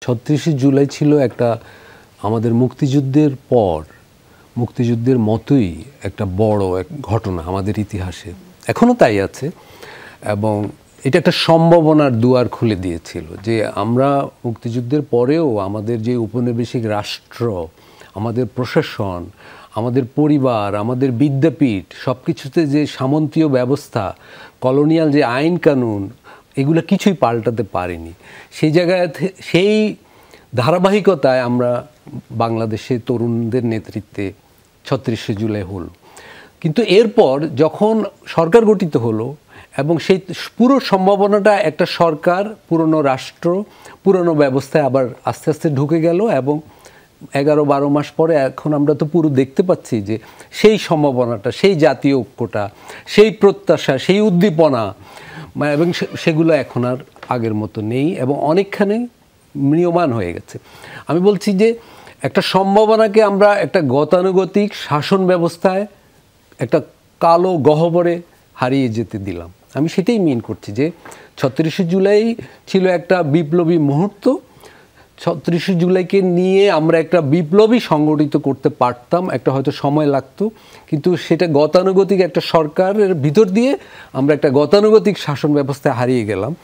৩৬শে জুলাই ছিল একটা আমাদের মুক্তিযুদ্ধের পর মুক্তিযুদ্ধের মতোই একটা বড় এক ঘটনা আমাদের ইতিহাসে, এখনও তাই আছে। এবং এটা একটা সম্ভাবনার দুয়ার খুলে দিয়েছিল যে আমরা মুক্তিযুদ্ধের পরেও আমাদের যে উপনিবেশিক রাষ্ট্র, আমাদের প্রশাসন, আমাদের পরিবার, আমাদের বিদ্যাপীঠ, সব কিছুতে যে সামন্তীয় ব্যবস্থা, কলোনিয়াল যে আইন কানুন, এগুলো কিছুই পাল্টাতে পারেনি। সেই জায়গায় সেই ধারাবাহিকতায় আমরা বাংলাদেশে তরুণদের নেতৃত্বে ৩৬শে জুলাই হলো। কিন্তু এরপর যখন সরকার গঠিত হলো এবং সেই পুরো সম্ভাবনাটা একটা সরকার, পুরনো রাষ্ট্র, পুরনো ব্যবস্থায় আবার আস্তে আস্তে ঢুকে গেল এবং ১১-১২ মাস পরে এখন আমরা তো পুরো দেখতে পাচ্ছি যে সেই সম্ভাবনাটা, সেই জাতীয় ঐক্যটা, সেই প্রত্যাশা, সেই উদ্দীপনা এবং সেগুলো এখন আর আগের মতো নেই এবং অনেকখানি ম্রিয়মাণ হয়ে গেছে। আমি বলছি যে একটা সম্ভাবনাকে আমরা একটা গতানুগতিক শাসন ব্যবস্থায় একটা কালো গহ্বরে হারিয়ে যেতে দিলাম। আমি সেটাই মিন করছি যে ৩৬শে জুলাই ছিল একটা বিপ্লবী মুহূর্ত। ৩৬শে জুলাইকে নিয়ে আমরা একটা বিপ্লবী সংগঠিত করতে পারতাম, একটা হয়তো সময় লাগতো, কিন্তু সেটা গতানুগতিক একটা সরকারের ভিতর দিয়ে আমরা একটা গতানুগতিক শাসন ব্যবস্থায় হারিয়ে গেলাম।